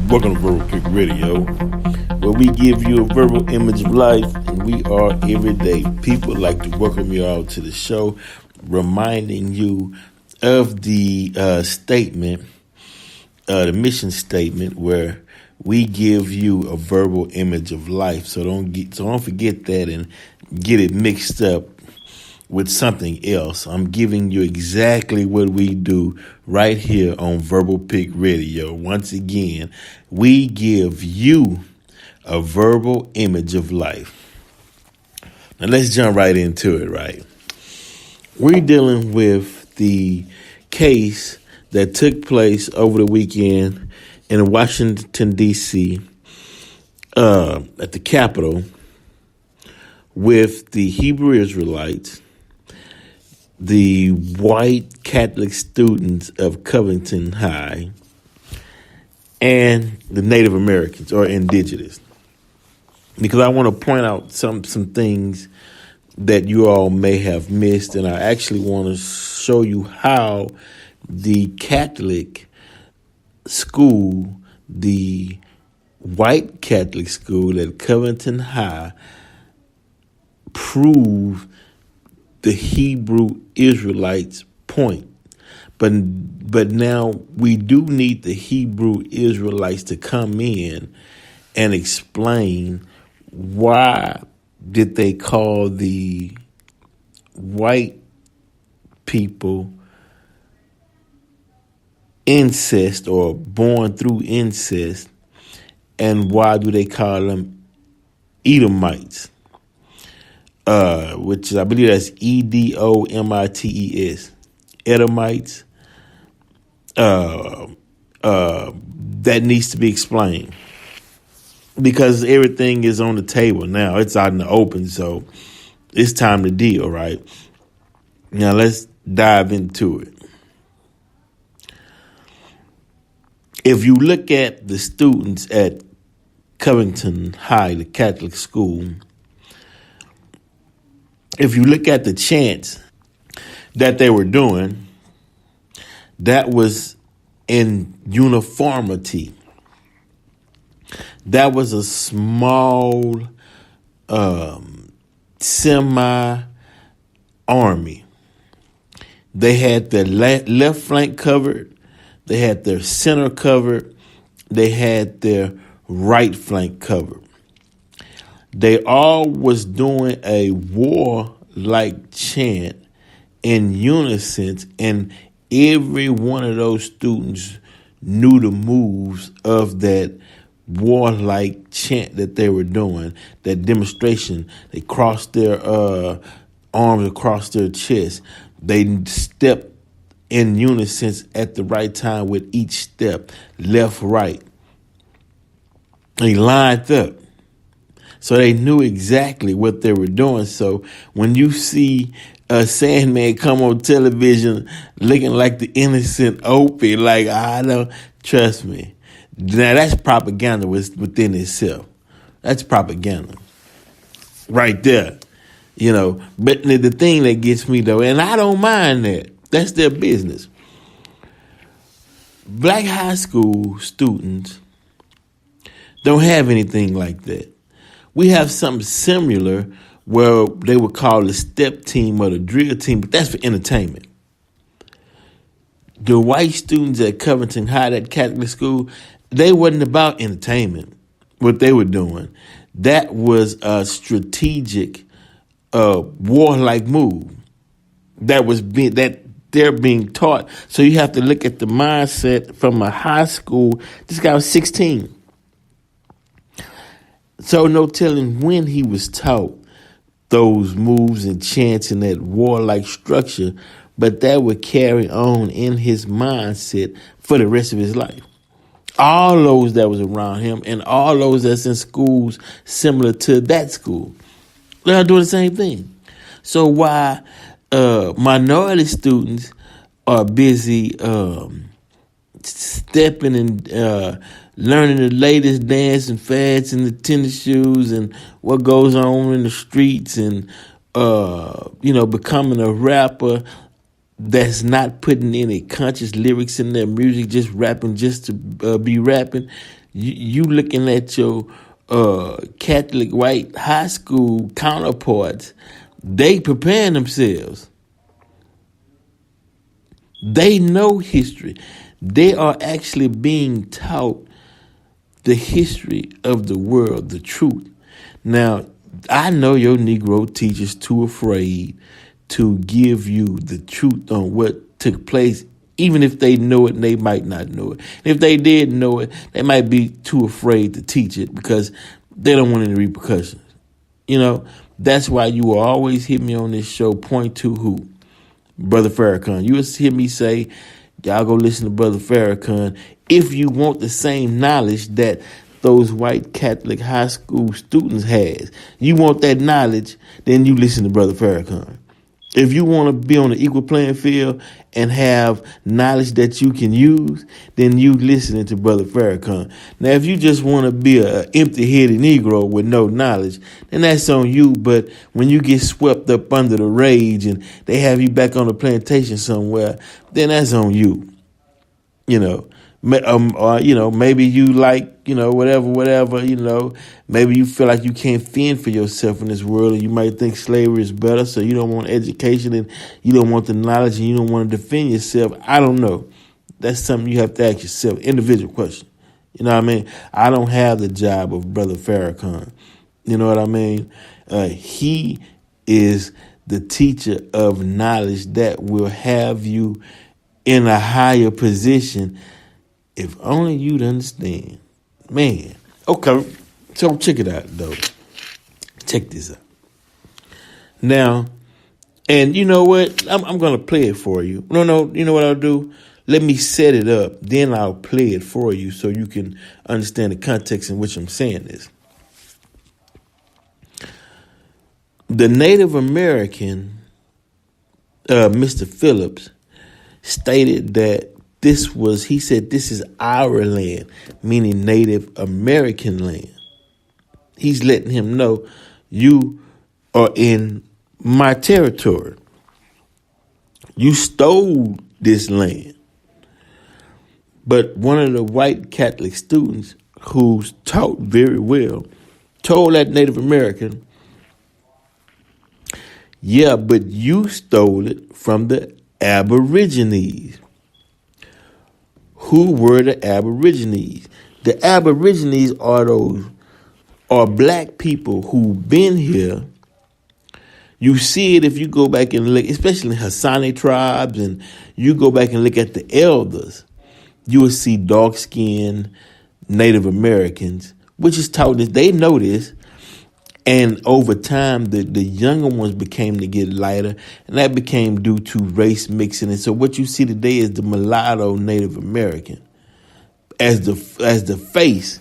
Welcome to Verbal Pick Radio, where we give you a verbal image of life, and we are everyday people. I'd like to welcome you all to the show, reminding you of the statement, the mission statement, where we give you a verbal image of life. So don't forget that and get it mixed up with something else. I'm giving you exactly what we do right here on Verbal Pick Radio. Once again, we give you a verbal image of life. Now let's jump right into it, right? We're dealing with the case that took place over the weekend in Washington, D.C., at the Capitol with the Hebrew Israelites, the white Catholic students of Covington High, and the Native Americans or Indigenous. Because I want to point out some things that you all may have missed, and I actually want to show you how the Catholic school, the white Catholic school at Covington High, proved the Hebrew Israelites' point. But now we do need the Hebrew Israelites to come in and explain why did they call the white people incest or born through incest, and why do they call them Edomites? Which I believe that's Edomites, Edomites. That needs to be explained because everything is on the table now. It's out in the open, so it's time to deal, right? Now let's dive into it. If you look at the students at Covington High, the Catholic school, if you look at the chants that they were doing, that was in uniformity. That was a small semi-army. They had their left flank covered. They had their center covered. They had their right flank covered. They all was doing a war-like chant in unison, and every one of those students knew the moves of that war-like chant that they were doing, that demonstration. They crossed their arms across their chest. They stepped in unison at the right time with each step, left, right. They lined up. So they knew exactly what they were doing. So when you see a Sandman come on television looking like the innocent Opie, like, I don't, trust me. Now that's propaganda within itself. That's propaganda right there, you know. But the thing that gets me, though, and I don't mind that. That's their business. Black high school students don't have anything like that. We have something similar where they would call the step team or the drill team, but that's for entertainment. The white students at Covington High, that Catholic school, they wasn't about entertainment, what they were doing. That was a strategic, warlike move that they're being taught. So you have to look at the mindset from a high school. This guy was 16. So no telling when he was taught those moves and chants and that warlike structure, but that would carry on in his mindset for the rest of his life. All those that was around him and all those that's in schools similar to that school, they're doing the same thing. So while minority students are busy stepping and learning the latest dance and fads and the tennis shoes and what goes on in the streets and, becoming a rapper, that's not putting any conscious lyrics in their music, just rapping just to be rapping. You looking at your Catholic white high school counterparts, they preparing themselves. They know history. They are actually being taught the history of the world, the truth. Now, I know your Negro teachers too afraid to give you the truth on what took place. Even if they know it, they might not know it. If they did know it, they might be too afraid to teach it because they don't want any repercussions. You know, that's why you will always hear me on this show point to who? Brother Farrakhan. You will hear me say, y'all go listen to Brother Farrakhan if you want the same knowledge that those white Catholic high school students has. You want that knowledge, then you listen to Brother Farrakhan. If you want to be on an equal playing field and have knowledge that you can use, then you listening to Brother Farrakhan. Now, if you just want to be an empty-headed Negro with no knowledge, then that's on you. But when you get swept up under the rage and they have you back on the plantation somewhere, then that's on you. You know, or, you know, maybe you like, you know, whatever, you know, maybe you feel like you can't fend for yourself in this world and you might think slavery is better. So you don't want education and you don't want the knowledge and you don't want to defend yourself. I don't know. That's something you have to ask yourself. Individual question. You know what I mean? I don't have the job of Brother Farrakhan. You know what I mean? He is the teacher of knowledge that will have you in a higher position. If only you'd understand. Man. Okay. So check it out, though. Check this out. Now, and you know what? I'm going to play it for you. No, you know what I'll do? Let me set it up. Then I'll play it for you so you can understand the context in which I'm saying this. The Native American, Mr. Phillips, stated that he said, this is our land, meaning Native American land. He's letting him know you are in my territory. You stole this land. But one of the white Catholic students who's taught very well told that Native American, yeah, but you stole it from the Aborigines. Who were the Aborigines? The Aborigines are black people who've been here. You see it if you go back and look, especially in Hassani tribes, and you go back and look at the elders, you will see dark-skinned Native Americans, which is taught that they know this. And over time, the younger ones became to get lighter, and that became due to race mixing. And so what you see today is the mulatto Native American as the face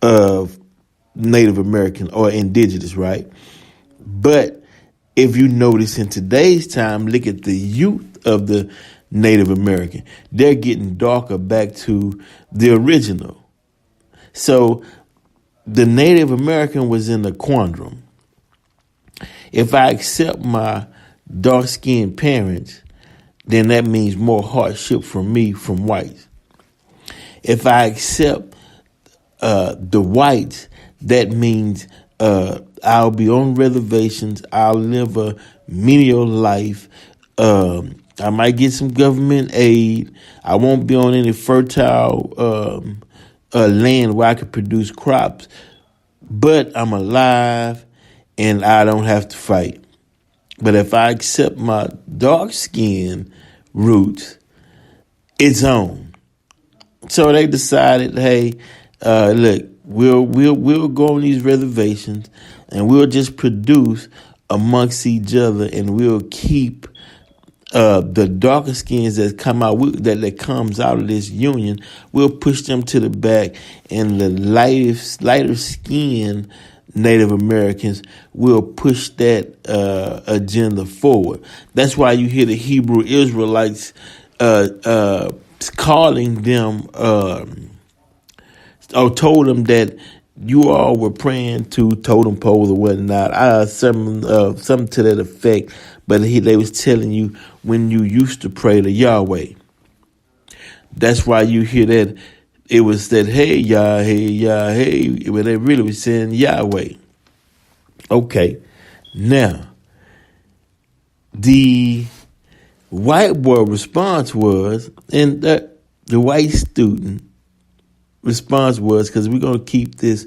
of Native American or indigenous, right? But if you notice in today's time, look at the youth of the Native American. They're getting darker back to the original. So the Native American was in a quandrum. If I accept my dark-skinned parents, then that means more hardship for me from whites. If I accept the whites, that means I'll be on reservations. I'll live a menial life. I might get some government aid. I won't be on any fertile land where I could produce crops, but I'm alive and I don't have to fight. But if I accept my dark skin roots, it's on. So they decided, hey, look, we'll go on these reservations and we'll just produce amongst each other, and we'll keep the darker skins that come out that comes out of this union, we'll push them to the back, and the lighter skinned Native Americans will push that agenda forward. That's why you hear the Hebrew Israelites calling them or told them that you all were praying to totem poles or whatnot. Something to that effect. but they was telling you when you used to pray to Yahweh. That's why you hear that it was said, hey, Yah, hey, Yah, hey, but they really was saying Yahweh. Okay, now, the white boy response was, and the white student response was, because we're going to keep this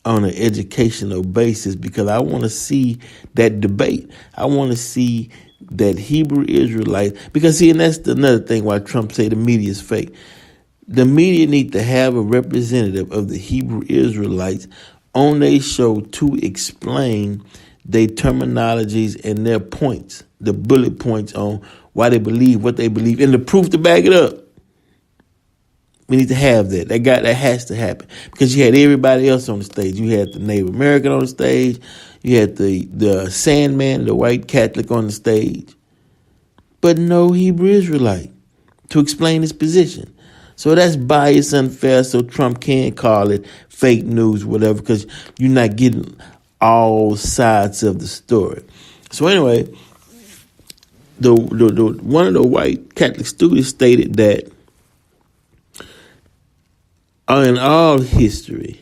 on an educational basis, because I want to see that debate. I want to see that Hebrew Israelite, because see, and that's another thing why Trump say the media is fake. The media need to have a representative of the Hebrew Israelites on their show to explain their terminologies and their points, the bullet points on why they believe what they believe, and the proof to back it up. We need to have that. That has to happen, because you had everybody else on the stage. You had the Native American on the stage. You had the Sandman, the white Catholic on the stage, but no Hebrew Israelite to explain his position. So that's biased, unfair. So Trump can call it fake news, whatever, because you're not getting all sides of the story. So anyway, the one of the white Catholic students stated that in all history,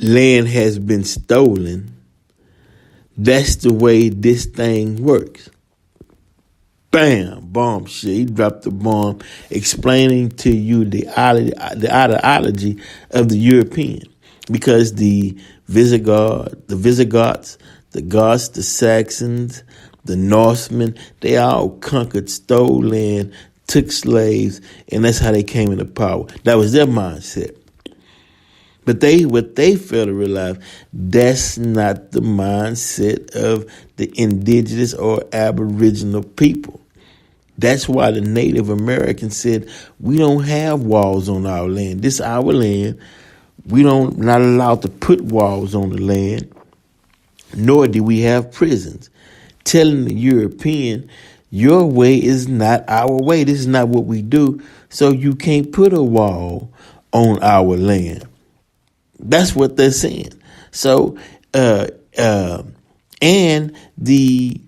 land has been stolen. That's the way this thing works. Bam, bomb shit. He dropped the bomb, explaining to you the ideology of the European, because the Visigoths, the Goths, the Saxons, the Norsemen, they all conquered, stole land, took slaves, and that's how they came into power. That was their mindset. But what they fail to realize, that's not the mindset of the indigenous or aboriginal people. That's why the Native Americans said, we don't have walls on our land. This is our land. We not allowed to put walls on the land, nor do we have prisons. Telling the European, your way is not our way. This is not what we do. So you can't put a wall on our land. That's what they're saying. So, and the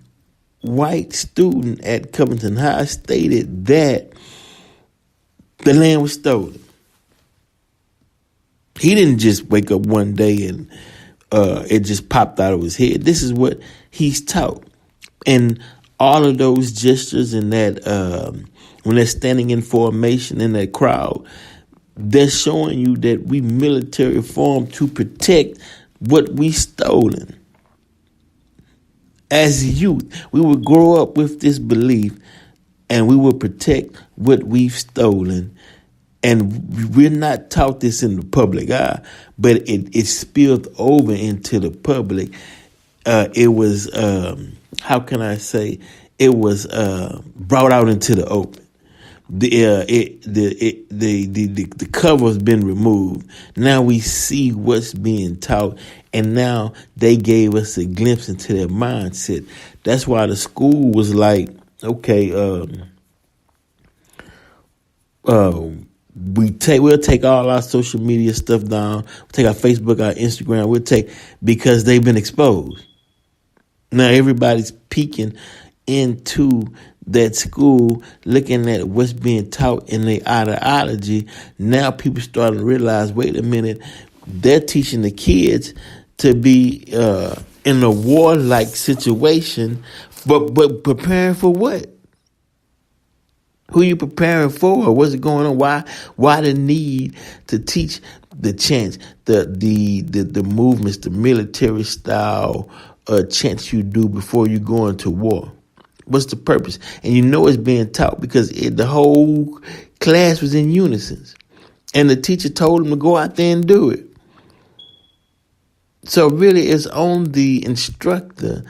white student at Covington High stated that the land was stolen. He didn't just wake up one day and it just popped out of his head. This is what he's taught. And all of those gestures and that when they're standing in formation in that crowd, they're showing you that we military formed to protect what we stolen. As youth, we would grow up with this belief, and we will protect what we've stolen. And we're not taught this in the public eye, but it spilled over into the public. It was, how can I say, it was brought out into the open. The cover has been removed. Now we see what's being taught, and now they gave us a glimpse into their mindset. That's why the school was like, okay, we'll take all our social media stuff down. We'll take our Facebook, our Instagram. Because they've been exposed. Now everybody's peeking into that school, looking at what's being taught in their ideology. Now people starting to realize, wait a minute, they're teaching the kids to be in a warlike situation, but preparing for what? Who you preparing for? What's going on? Why the need to teach the chants, the movements, the military style chants you do before you go into war? What's the purpose? And you know it's being taught because the whole class was in unison. And the teacher told them to go out there and do it. So really it's on the instructor.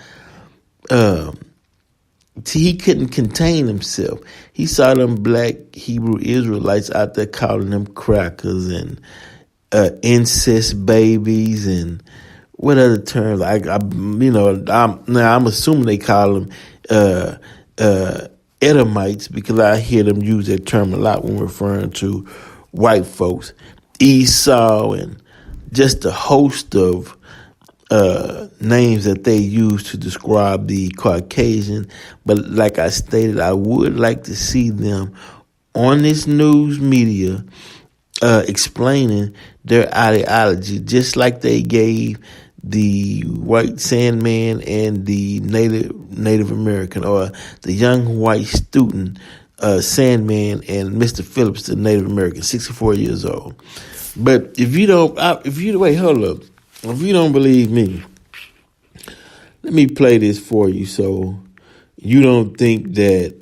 He couldn't contain himself. He saw them black Hebrew Israelites out there calling them crackers and incest babies and what other terms? I'm assuming they call them Edomites, because I hear them use that term a lot when referring to white folks. Esau and just a host of names that they use to describe the Caucasian. But like I stated, I would like to see them on this news media explaining their ideology, just like they gave the white Sandman and the Native American, or the young white student Sandman and Mr. Phillips, the Native American, 64 years old. But if you don't believe me, let me play this for you so you don't think that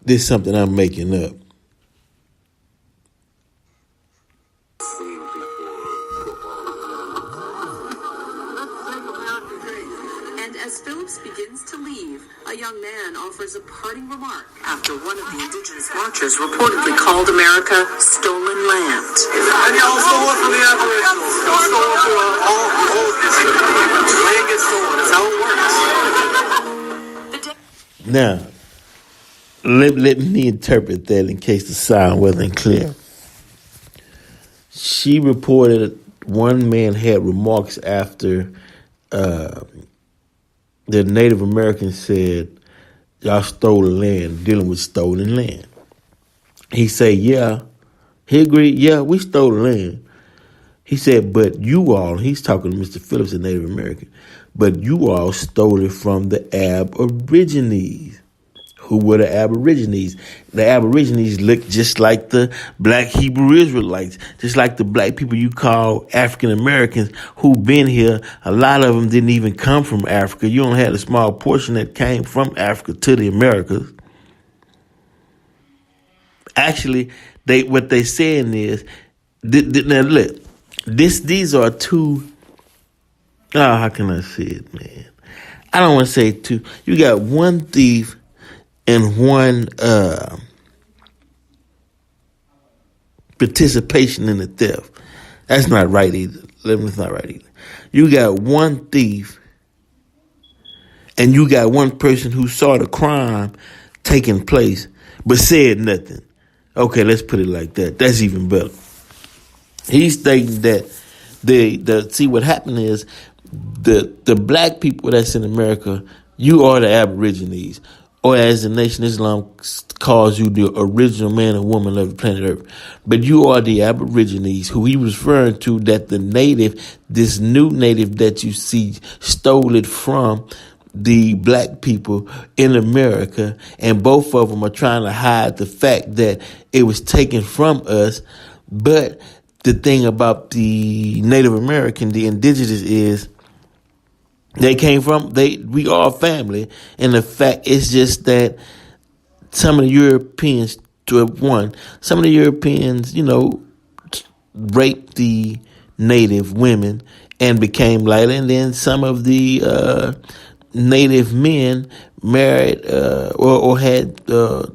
this is something I'm making up. And as Phillips begins to leave, a young man offers a parting remark after one of the Indigenous marchers reportedly called America stolen land. And y'all stole it from the Aboriginals. Y'all stole it from all history. Land gets stolen. That's how it works. Now, let me interpret that in case the sound wasn't clear. She reported one man had remarks after the Native American said, y'all stole the land, dealing with stolen land. He said, yeah. He agreed, yeah, we stole the land. He said, but you all, he's talking to Mr. Phillips, the Native American, but you all stole it from the Aborigines. Who were the Aborigines? The Aborigines looked just like the black Hebrew Israelites, just like the black people you call African Americans who been here. A lot of them didn't even come from Africa. You only had a small portion that came from Africa to the Americas. Actually, what they saying is, now look, these are two. Oh, how can I say it, man? I don't want to say two. You got one thief and one participation in the theft. That's not right either. That's not right either. You got one thief and you got one person who saw the crime taking place but said nothing. Okay, let's put it like that. That's even better. He's stating that see what happened is the black people that's in America, you are the Aborigines. Or as the Nation of Islam calls you, the original man and woman of the planet Earth. But you are the Aborigines, who he was referring to, that the native, this new native that you see, stole it from the black people in America. And both of them are trying to hide the fact that it was taken from us. But the thing about the Native American, the Indigenous, is we are family, and the fact is just that some of the Europeans, some of the Europeans, raped the native women and became lighter, and then some of the native men married or had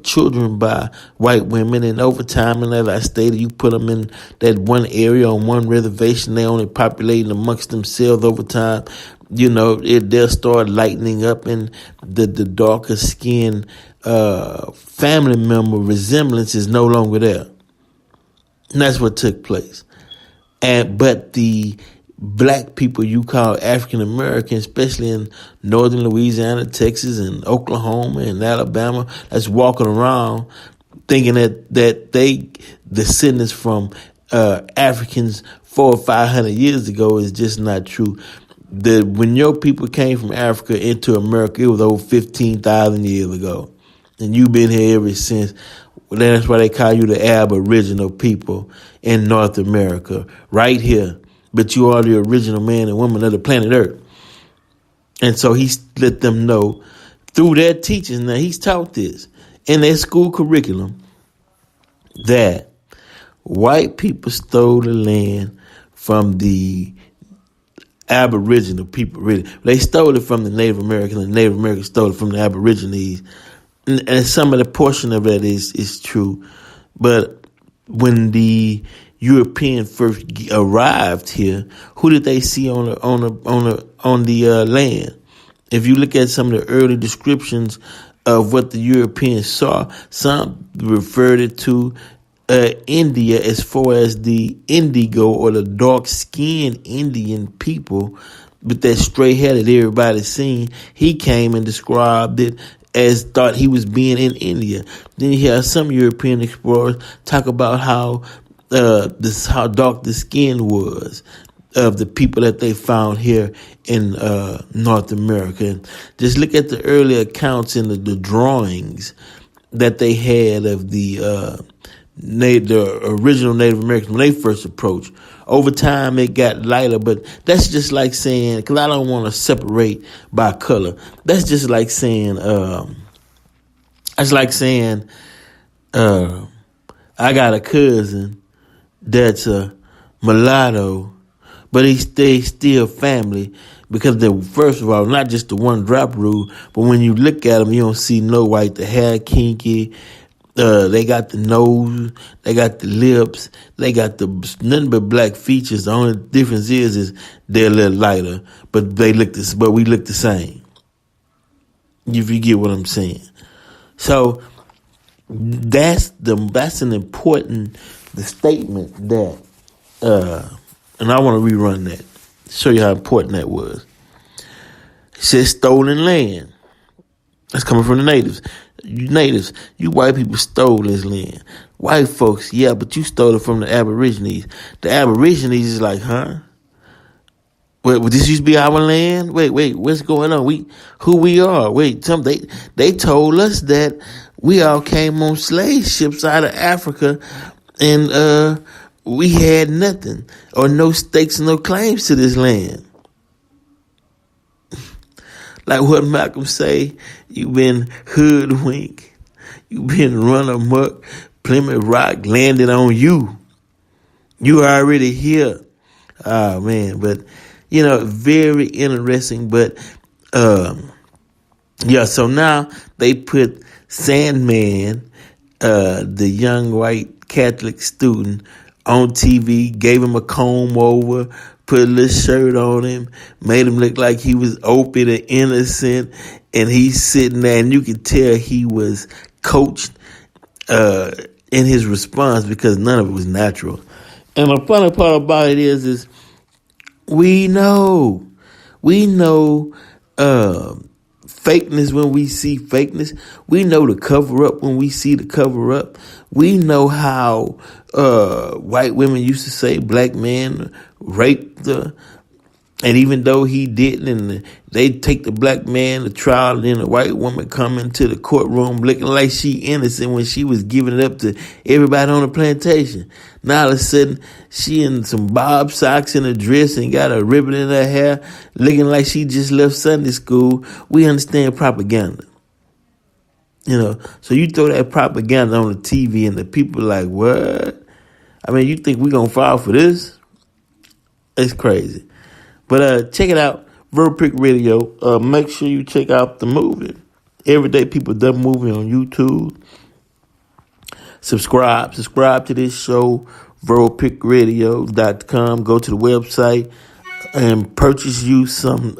children by white women, and over time, and as I stated, you put them in that one area on one reservation, they only populating amongst themselves over time. They'll start lightening up, and the darker skin family member resemblance is no longer there. And that's what took place. But the black people you call African American, especially in northern Louisiana, Texas, and Oklahoma, and Alabama, that's walking around thinking that they descendants from Africans 400 or 500 years ago is just not true. When your people came from Africa into America, it was over 15,000 years ago. And you've been here ever since. Well, that's why they call you the Aboriginal people in North America, right here. But you are the original man and woman of the planet Earth. And so he let them know through their teachings. Now, he's taught this in their school curriculum that white people stole the land from the Aboriginal people, really. They stole it from the Native Americans, and the Native Americans stole it from the Aborigines. And some of the portion of that is true. But when the European first arrived here, who did they see on the land? If you look at some of the early descriptions of what the Europeans saw, some referred it to India as far as the indigo or the dark-skinned Indian people with that straight hair that everybody seen, he came and described it as thought he was being in India. Then you hear some European explorers talk about how how dark the skin was of the people that they found here in North America. And just look at the early accounts in the drawings that they had of the original Native Americans when they first approached. Over time, it got lighter, but that's just like saying, because I don't want to separate by color. That's just like saying, I got a cousin that's a mulatto, but he stays still family because they're, first of all, not just the one drop rule, but when you look at them, you don't see no white. The hair kinky, they got the nose, they got the lips, they got nothing but black features. The only difference is they're a little lighter, but we look the same. If you get what I'm saying. So that's an important statement that, and I want to rerun that, show you how important that was. It says stolen land. That's coming from the natives. You white people stole this land. White folks, yeah, but you stole it from the Aborigines. The Aborigines is like, huh? Wait, this used to be our land? Wait, what's going on? Who we are? Wait, they told us that we all came on slave ships out of Africa, and we had nothing or no stakes, no claims to this land. Like what Malcolm say, you been hoodwinked, you been run amok, Plymouth Rock landed on you. You already here. Oh man, but very interesting. But so now they put Sandman, the young white Catholic student, on TV, gave him a comb over, put a little shirt on him, made him look like he was open and innocent, and he's sitting there, and you could tell he was coached in his response because none of it was natural. And the funny part about it is we know fakeness when we see fakeness. We know the cover up when we see the cover up. We know how white women used to say black man raped her, and even though he didn't, and they take the black man to trial, and then the white woman come into the courtroom looking like she innocent when she was giving it up to everybody on the plantation. Now all of a sudden she in some bob socks and a dress and got a ribbon in her hair, looking like she just left Sunday school. We understand propaganda. So you throw that propaganda on the TV and the people like, what? I mean, you think we gonna fall for this? It's crazy. But check it out, Verpic Radio. Make sure you check out the movie. Everyday People Done Movie on YouTube. Subscribe to this show, VerpicRadio.com. Go to the website and purchase you some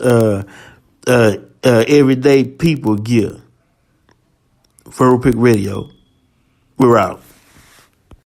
Everyday People gear. Verpic Radio. We're out.